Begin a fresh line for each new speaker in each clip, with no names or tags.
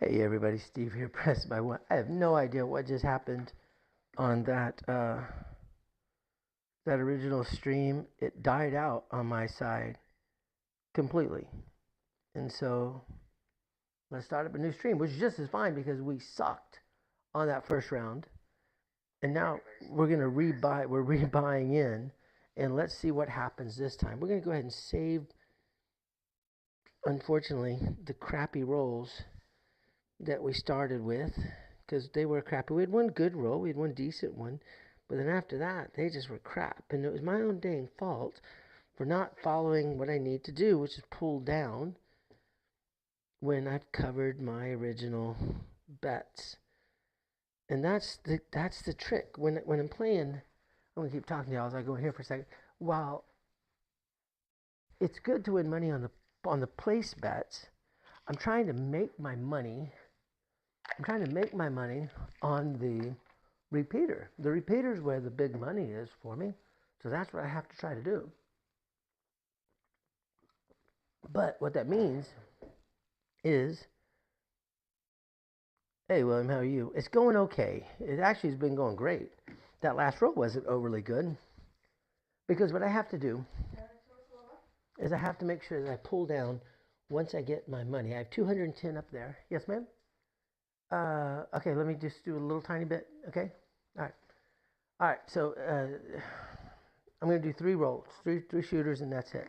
Hey everybody, Steve here, Pressed by One. I have no idea what just happened on that original stream. It died out on my side completely. And so let's start up a new stream, which is just as fine because we sucked on that first round. And now we're gonna rebuy, we're rebuying in, and let's see what happens this time. We're gonna go ahead and save, unfortunately, the crappy rolls that we started with, because they were crappy. We had one good roll, we had one decent one, but then after that, they just were crap. And it was my own dang fault for not following what I need to do, which is pull down when I've covered my original bets. And that's the trick. When I'm playing, I'm gonna keep talking to y'all as I go in here for a second. While it's good to win money on the place bets, I'm trying to make my money on the repeater. The repeater is where the big money is for me. So that's what I have to try to do. But what that means is, hey William, how are you? It's going okay. It actually has been going great. That last roll wasn't overly good. Because what I have to do is I have to make sure that I pull down once I get my money. I have 210 up there. Yes, ma'am? Okay, let me just do a little tiny bit, okay? All right. All right, so I'm going to do three rolls, three shooters, and that's it.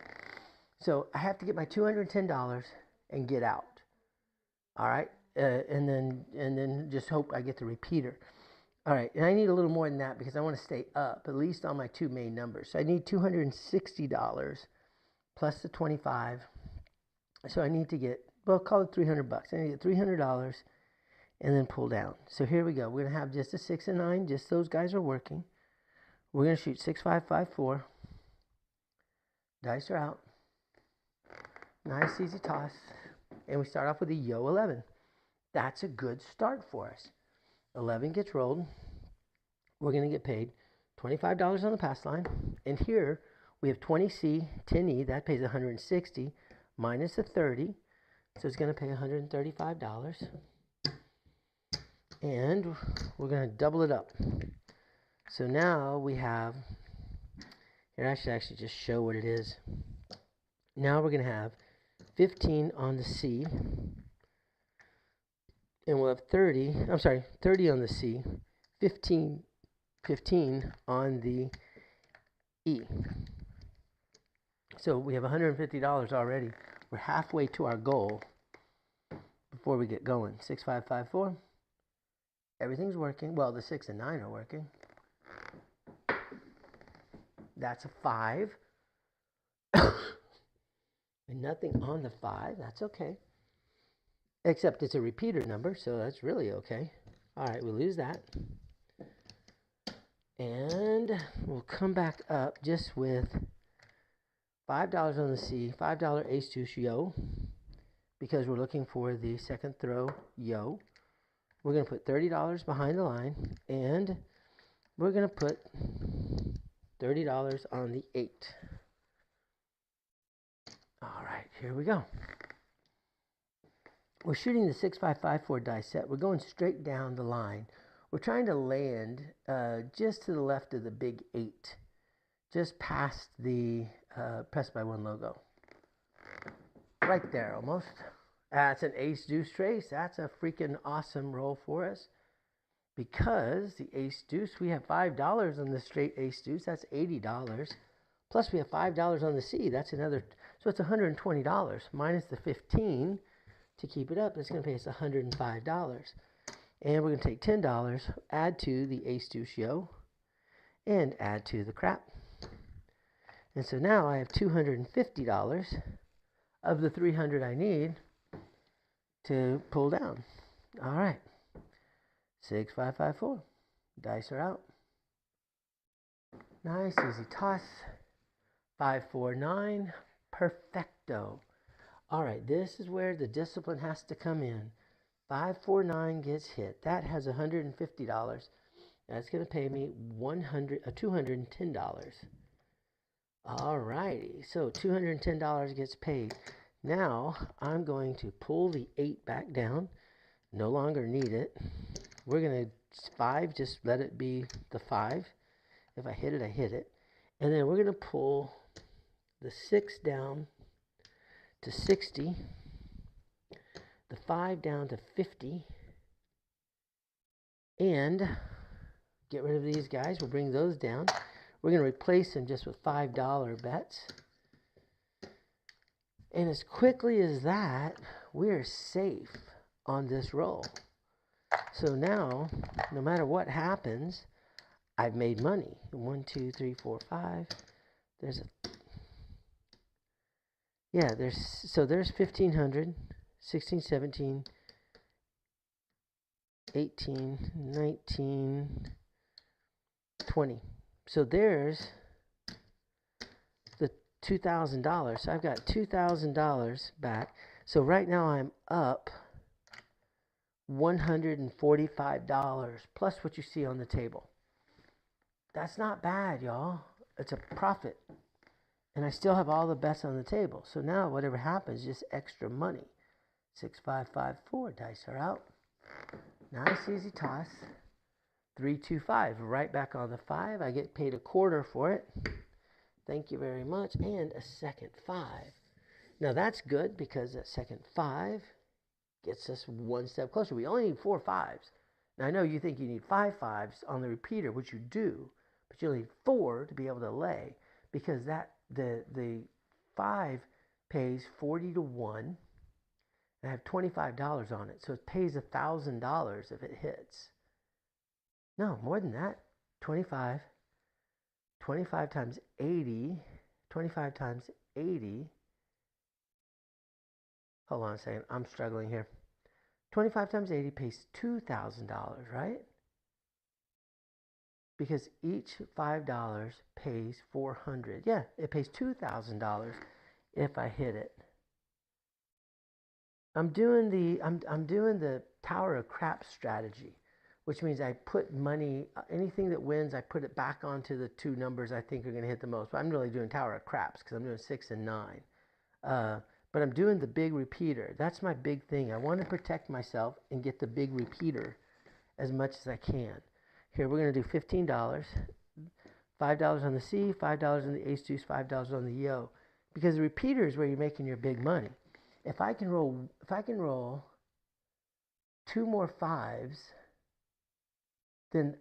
So I have to get my $210 and get out. All right, and then just hope I get the repeater. All right, and I need a little more than that because I want to stay up at least on my two main numbers. So I need $260 plus the 25. So I need to get, well, call it $300. I need to get $300 and then pull down. So here we go. We're gonna have just a 6 and 9. Just those guys are working. We're gonna shoot 6, 5, 5, 4. Dice are out. Nice easy toss. And we start off with a yo 11. That's a good start for us. 11 gets rolled. We're going to get paid $25 on the pass line. And here we have 20C, 10E. That pays $160 minus the 30. So it's going to pay $135. And we're going to double it up. So now we have, here I should actually just show what it is. Now we're going to have 15 on the C, and we'll have 30 on the C, 15 on the E. So we have $150 already. We're halfway to our goal before we get going. 6, 5, 5, 4. Everything's working. Well, the 6 and 9 are working. That's a 5. And nothing on the 5. That's okay. Except it's a repeater number, so that's really okay. All right, we'll lose that. And we'll come back up just with $5 on the C, $5 ace deuce yo, because we're looking for the second throw yo. We're going to put $30 behind the line, and we're going to put $30 on the 8. All right, here we go. We're shooting the 6, 5, 5, 4 die set. We're going straight down the line. We're trying to land just to the left of the big 8, just past the Pressed by One logo. Right there, almost. That's an ace deuce trace. That's a freaking awesome roll for us. Because the ace deuce, we have $5 on the straight ace deuce. That's $80. Plus we have $5 on the C. That's another, so it's $120 minus the 15 to keep it up. It's going to pay us $105. And we're going to take $10, add to the ace deuce yo, and add to the crap. And so now I have $250 of the $300 I need to pull down. All right. 6, 5, 5, 4. Dice are out. Nice, easy toss. 5, 4, 9. Perfecto. All right, this is where the discipline has to come in. 5, 4, 9 gets hit. That has $150. That's going to pay me $210. All righty, so $210 gets paid. Now I'm going to pull the 8 back down. No longer need it. We're going to 5, just let it be the 5. If I hit it, I hit it. And then we're going to pull the 6 down to 60, the 5 down to 50, and get rid of these guys. We'll bring those down. We're going to replace them just with $5 bets. And as quickly as that, we're safe on this roll. So now, no matter what happens, I've made money. 1, 2, 3, 4, 5. There's 1,500, 16, 17, 18, 19, 20. So there's the $2,000. So I've got $2,000 back. So right now I'm up $145 plus what you see on the table. That's not bad, y'all. It's a profit. And I still have all the bets on the table. So now whatever happens, just extra money. 6, 5, 5, 4. Dice are out. Nice, easy toss. 3, 2, 5. Right back on the 5. I get paid a quarter for it. Thank you very much. And a second 5. Now that's good because that second 5 gets us one step closer. We only need 4 5s. Now I know you think you need 5 5s on the repeater, which you do, but you only need 4 to be able to lay, because that the 5 pays 40 to 1, and I have $25 on it, so it pays $1,000 if it hits. No, more than that. 25 times 80. 25 times 80. Hold on a second. I'm struggling here. 25 times 80 pays $2,000, right? Because each $5 pays $400. Yeah, it pays $2,000 if I hit it. I'm doing the Tower of Craps strategy, which means I put money, anything that wins, I put it back onto the 2 numbers I think are going to hit the most. But I'm really doing Tower of Craps because I'm doing 6 and 9. But I'm doing the big repeater. That's my big thing. I want to protect myself and get the big repeater as much as I can. Here, we're going to do $15. $5 on the C, $5 on the ace deuce, $5 on the yo. Because the repeater is where you're making your big money. If I can roll 2 more 5s, then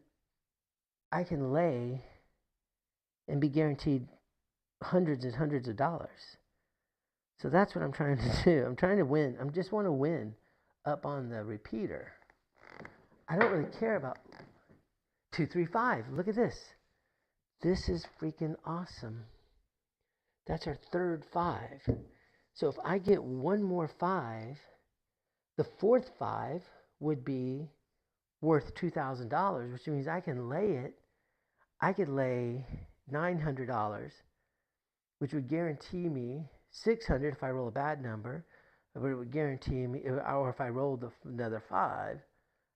I can lay and be guaranteed hundreds and hundreds of dollars. So that's what I'm trying to do. I'm trying to win. I just want to win up on the repeater. I don't really care about 2, 3, 5. Look at this. This is freaking awesome. That's our third 5. So if I get one more 5, the fourth 5 would be worth $2,000, which means I can lay it. I could lay $900, which would guarantee me $600 if I roll a bad number, but it would guarantee me, or if I rolled another 5,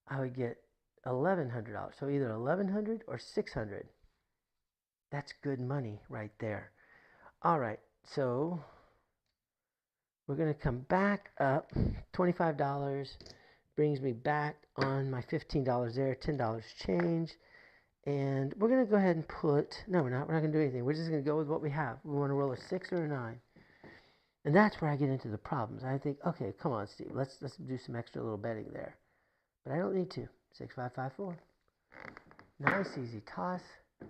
I would get $1,100. So either $1,100 or $600. That's good money right there. All right, so we're going to come back up. $25 brings me back on my $15 there, $10 change. And we're going to go ahead and put, no, we're not going to do anything. We're just going to go with what we have. We want to roll a 6 or a 9. And that's where I get into the problems. I think, okay, come on, Steve. Let's do some extra little betting there. But I don't need to. 6, 5, 5, 4. Nice, easy toss.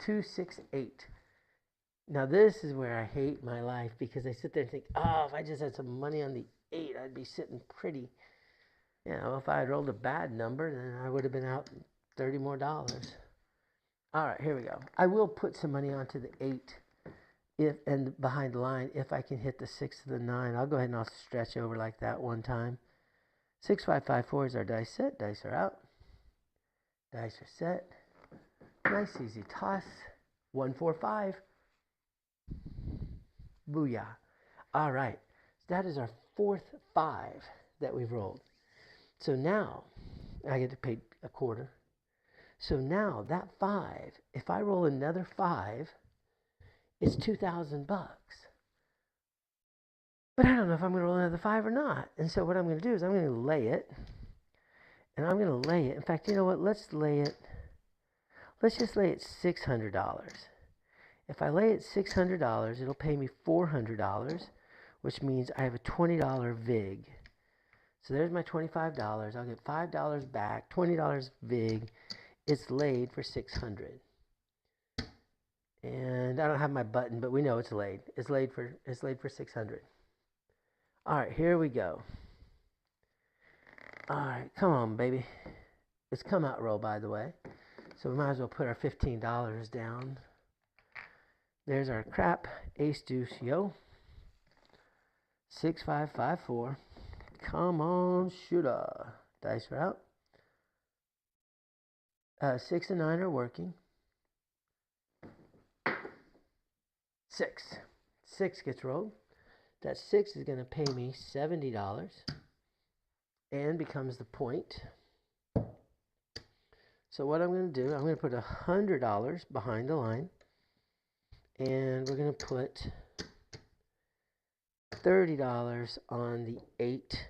2, 6, 8. Now this is where I hate my life, because I sit there and think, oh, if I just had some money on the 8, I'd be sitting pretty. You know, if I had rolled a bad number, then I would have been out $30 more. All right, here we go. I will put some money onto the 8 and behind the line if I can hit the 6 or the 9. I'll go ahead and I'll stretch over like that one time. 6, 5, 5, 4 is our dice set. Dice are out. Dice are set. Nice, easy toss. 1, 4, 5. Booyah. All right. That is our fourth 5 that we've rolled. So now I get to pay a quarter. So now that 5, if I roll another 5, it's $2,000. But I don't know if I'm going to roll another 5 or not. And so what I'm going to do is I'm going to lay it. And I'm going to lay it. In fact, you know what? Let's just lay it $600. If I lay it $600, it'll pay me $400, which means I have a $20 VIG. So there's my $25. I'll get $5 back, $20 VIG. It's laid for $600. And I don't have my button, but we know it's laid. It's laid for $600. All right, here we go. All right, come on, baby. It's come out roll, by the way. So we might as well put our $15 down. There's our crap. Ace deuce, yo. 6 5 5 4. Come on, shooter. Dice are out. 6 and 9 are working. 6. 6 gets rolled. That 6 is going to pay me $70 and becomes the point. So what I'm going to do, I'm going to put $100 behind the line, and we're going to put $30 on the 8,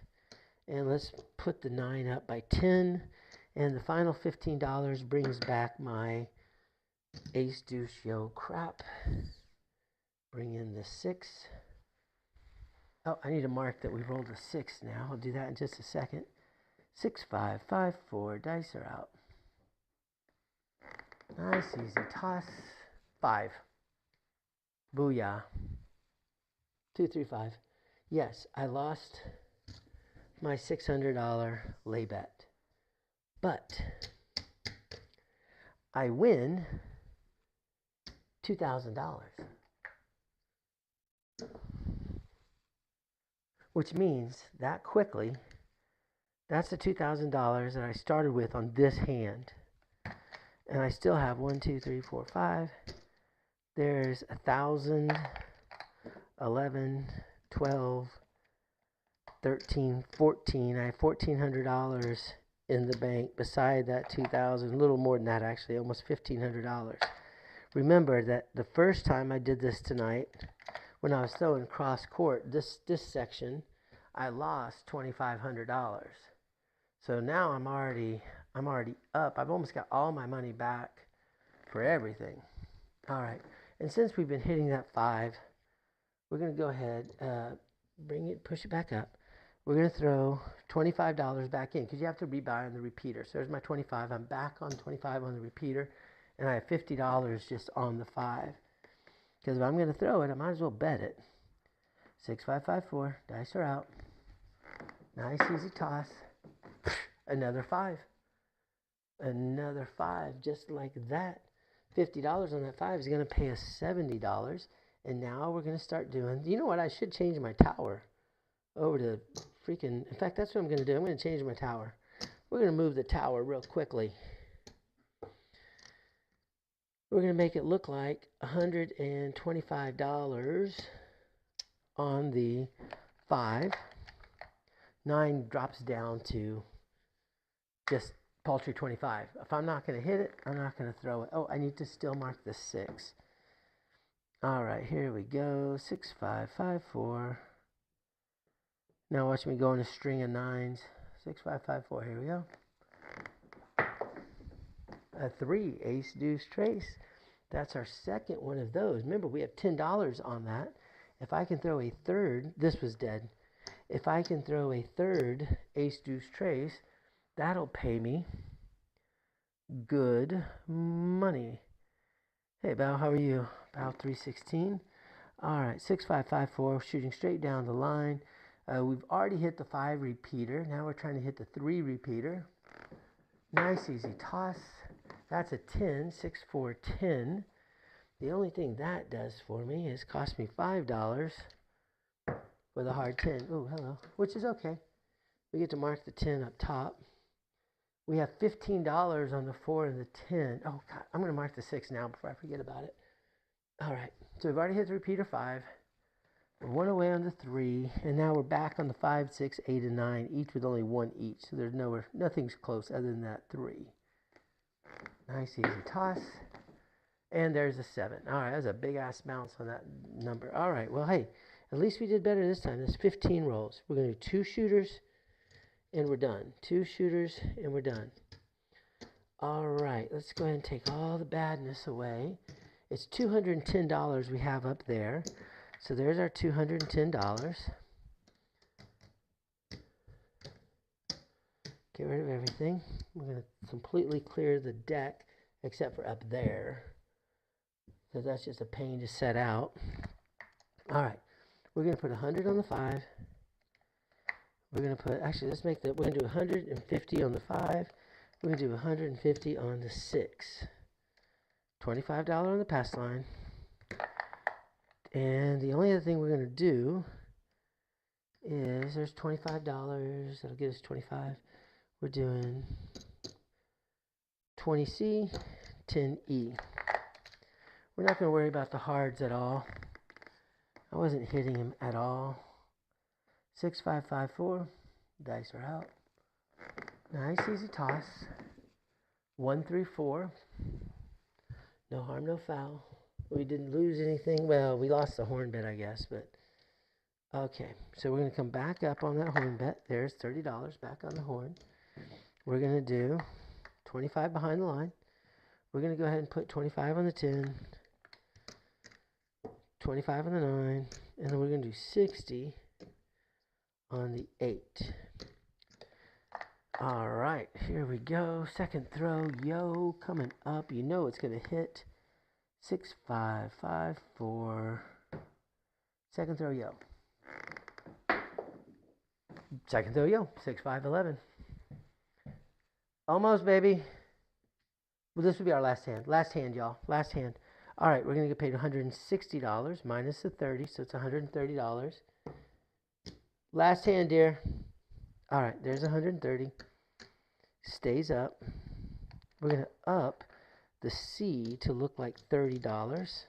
and let's put the 9 up by 10, and the final $15 brings back my ace deuce yo crap. Bring in the 6. Oh, I need to mark that we rolled a 6 now. I'll do that in just a second. 6 5 5 4. Dice are out. Nice, easy toss. 5. Booyah. 2 3 5. Yes, I lost my $600 lay bet, but I win $2,000, which means that quickly, that's the $2,000 that I started with on this hand. And I still have 1, 2, 3, 4, 5. There's 1,000, 11, 12, 13, 14. I have $1,400 in the bank beside that $2,000. A little more than that, actually, almost $1,500. Remember that the first time I did this tonight, when I was throwing cross court, this section, I lost $2,500. So now I'm already up. I've almost got all my money back for everything. All right. And since we've been hitting that 5, we're going to go ahead, push it back up. We're going to throw $25 back in because you have to rebuy on the repeater. So there's my 25. I'm back on 25 on the repeater, and I have $50 just on the 5. Because if I'm going to throw it, I might as well bet it. 6 5 5 4. Dice are out. Nice, easy toss. Another 5. Another 5, just like that. $50 on that 5 is going to pay us $70. And now we're going to start doing, you know what, I should change my tower over to freaking, in fact, that's what I'm going to do. I'm going to change my tower. We're going to move the tower real quickly. We're going to make it look like $125 on the 5. 9 drops down to just paltry 25. If I'm not going to hit it, I'm not going to throw it. Oh, I need to still mark the 6. All right, here we go. 6 5 5 4. Now watch me go in a string of 9s. 6 5 5 4. Here we go. A 3, ace deuce trace. That's our second one of those. Remember, we have $10 on that. If I can throw a third, this was dead. If I can throw a third ace deuce trace, that'll pay me good money. Hey, Bao, how are you? Bao 316. All right, 6 5 5 4, shooting straight down the line. We've already hit the 5 repeater. Now we're trying to hit the 3 repeater. Nice, easy toss. That's a 10, 6 4 10. The only thing that does for me is cost me $5 with a hard 10. Oh, hello. Which is okay. We get to mark the 10 up top. We have $15 on the 4 and the 10. Oh, God. I'm going to mark the 6 now before I forget about it. All right. So we've already hit the repeater 5. We're 1 away on the 3. And now we're back on the 5, 6, 8, and 9, each with only 1 each. So there's nothing's close other than that 3. Nice, easy toss. And there's a 7. All right. That's a big-ass bounce on that number. All right. Well, hey, at least we did better this time. There's 15 rolls. We're going to do 2 shooters and we're done. 2 shooters, and we're done. All right, let's go ahead and take all the badness away. It's $210 we have up there. So there's our $210. Get rid of everything. We're going to completely clear the deck except for up there, because that's just a pain to set out. All right, we're going to put 100 on the 5. We're going to put, actually, let's make that, we're going to do 150 on the 5. We're going to do 150 on the 6. $25 on the pass line. And the only other thing we're going to do is, there's $25. That'll get us 25. We're doing 20C, 10E. We're not going to worry about the hards at all. I wasn't hitting him at all. 6, 5, 5, 4. Dice are out. Nice, easy toss. 1, 3, 4. No harm, no foul. We didn't lose anything. Well, we lost the horn bet, I guess, but okay. So we're going to come back up on that horn bet. There's $30 back on the horn. We're going to do 25 behind the line. We're going to go ahead and put 25 on the 10, 25 on the 9, and then we're going to do 60 on the 8. All right, here we go. Second throw, yo, coming up. You know it's going to hit. 6, 5, 5, 4. Second throw, yo. Second throw, yo. 6, 5, 11. Almost, baby. Well, this will be our last hand. Last hand, y'all. Last hand. All right, we're going to get paid $160 minus the 30, so it's $130. Last hand, dear. All right, there's 130. Stays up. We're going to up the C to look like $30.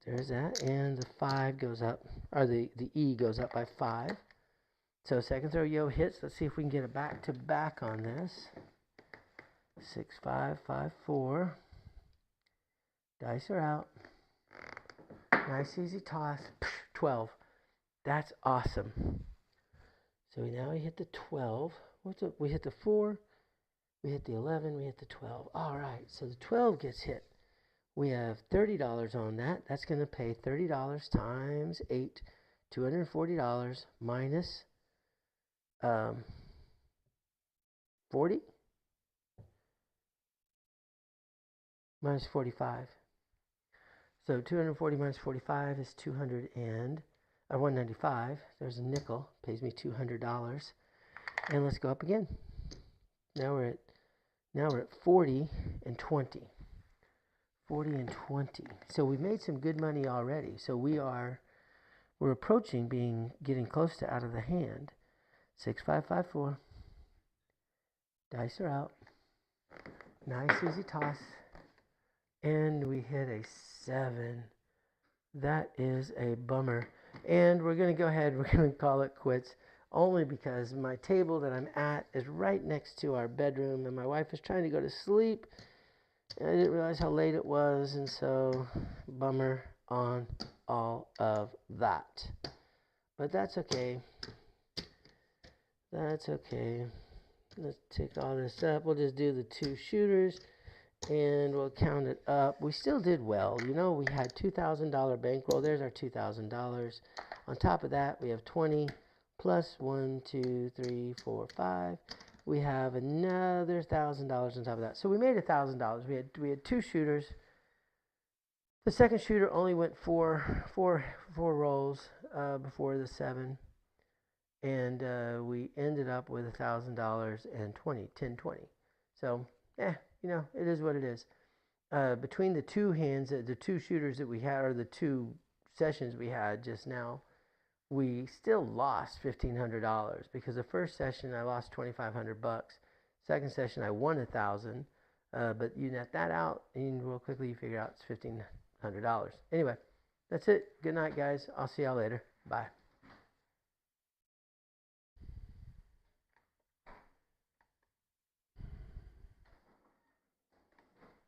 There's that. And the 5 goes up, or the E goes up by 5. So second throw yo hits. Let's see if we can get a back-to-back on this. 6, 5, 5, 4. Dice are out. Nice easy toss. 12. That's awesome. So now we hit the 12. We hit the 4. We hit the 11. We hit the 12. All right. So the 12 gets hit. We have $30 on that. That's going to pay $30 times 8. $240 minus 40 minus 45. So 240 minus 45 is 195. There's a nickel. Pays me $200. And let's go up again. Now we're at 40 and 20. 40 and 20. So we've made some good money already. So we're approaching getting close to out of the hand. 6, 5, 5, 4. Dice are out. Nice easy toss. And we hit a 7. That is a bummer. And we're going to go ahead, we're going to call it quits. Only because my table that I'm at is right next to our bedroom. And my wife is trying to go to sleep. And I didn't realize how late it was. And so, bummer on all of that. But that's okay. That's okay. Let's take all this up. We'll just do the 2 shooters. And we'll count it up. We still did well. You know, we had $2,000 bankroll. There's our $2,000. On top of that, we have 20 plus 1, 2, 3, 4, 5. We have another $1,000 on top of that. So we made $1,000. We had 2 shooters. The second shooter only went four rolls before the 7. And we ended up with $1,000 and 1020. So, you know, it is what it is. Between the 2 hands, the 2 shooters that we had, or the 2 sessions we had just now, we still lost $1,500 because the first session I lost $2,500. Second session I won $1,000. But you net that out, and real quickly you figure out it's $1,500. Anyway, that's it. Good night, guys. I'll see y'all later. Bye.